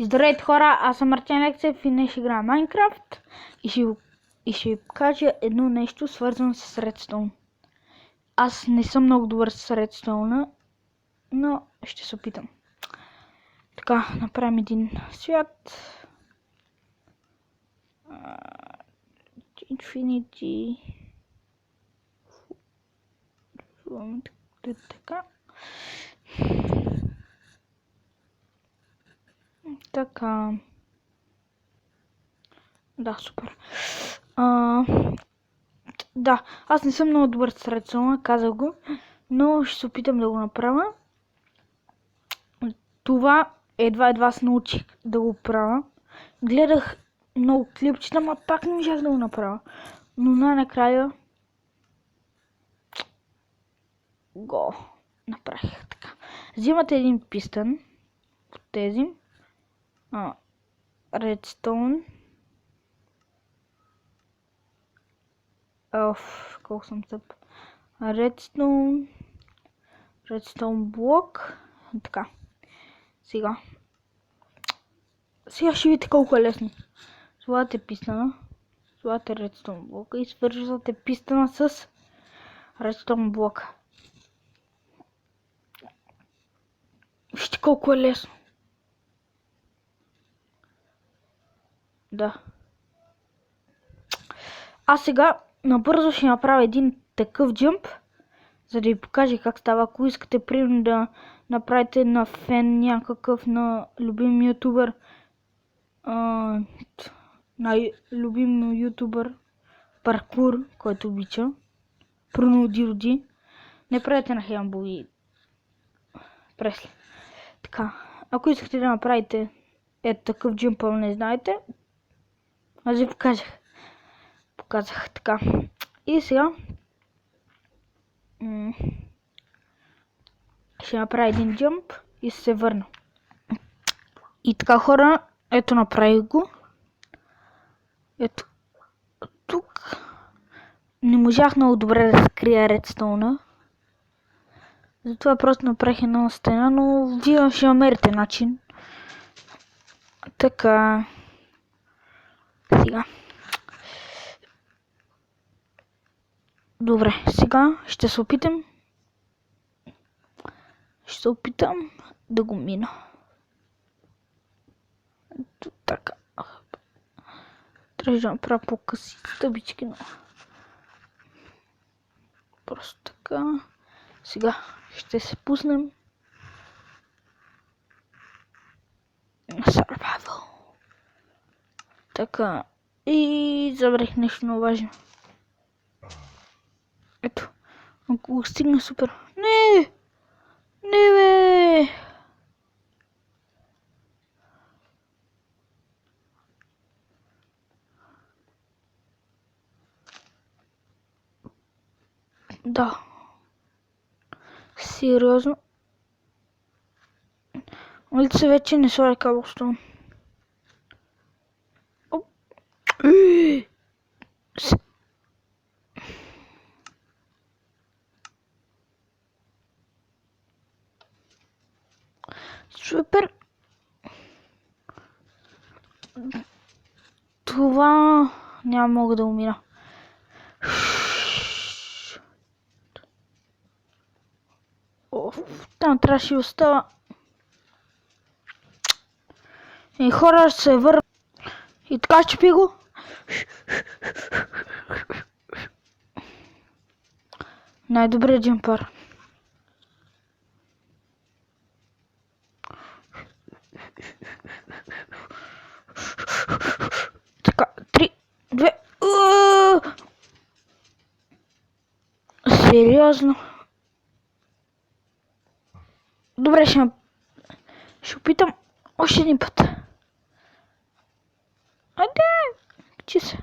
Здравейте хора, аз съм Мартин Алексеев и днес ще играя Майнкрафт и ще ви покажа едно нещо свързано с Redstone. Аз не съм много добър с Redstone, но ще се опитам. Така, направим един свят. Infinity. Така. Така. Да, супер. Да, аз не съм много добър с Redstone, казах го, но ще се опитам да го направя. Това едва се научих да го правя. Гледах много клипчета, но пак не можах да го направя. Но най-накрая го направих така. Взимате един пистън от тези. Redstone. Колко съм тъп. Redstone блок. Така. Сега ще видите колко е лесно. Слагате пистъна, слагате Redstone блока и свързвате пистъна с Redstone блока. Вижте колко е лесно. Да. Аз сега набързо ще направя един такъв джъмп, за да ви покажа как става. Ако искате примерно да направите на фен някакъв, на любим ютубър, паркур, който обича, Роди, не правете на Хембо и Пресли. Така, ако искате да направите такъв джъмп, не знаете, аз ви показах така. И сега ще направя един джъмп и се върна. И така хора, ето направих го. Ето тук. Не можах много добре да скрия редстоуна. Затова просто направих една стена, но вие ще намерите начин. Така. Сега. Добре, сега ще се опитам. Ще се опитам да го мина. Ето така. Трябва да направя по-къси стъбички, но просто така. Сега ще се пуснем на Survival. Така. И забравих нещо много важно. Ето. Ако го стигна супер. Не! Не бе! Да. Сериозно. Улица вече не слагай каблстоун. Супер. Това няма мога да умира. Там трябваше да остава. И хора ще се върнат. И така ще пи го. Най-добрият джампър. Така, 3, 2. Сериозно. Добре, ще опитам още един път. Айде! Качи се.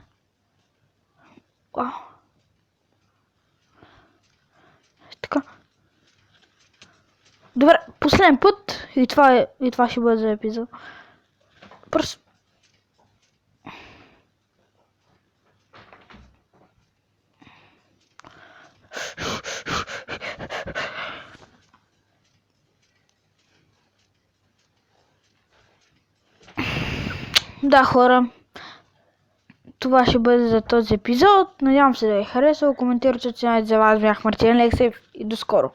Вау. Така. Добре, последен път и това ще бъде за епизод. Просто. Да, хора, това ще бъде за този епизод. Надявам се да ви е харесал. Коментирайте, че за вас бях Мартин Алексеев и до скоро.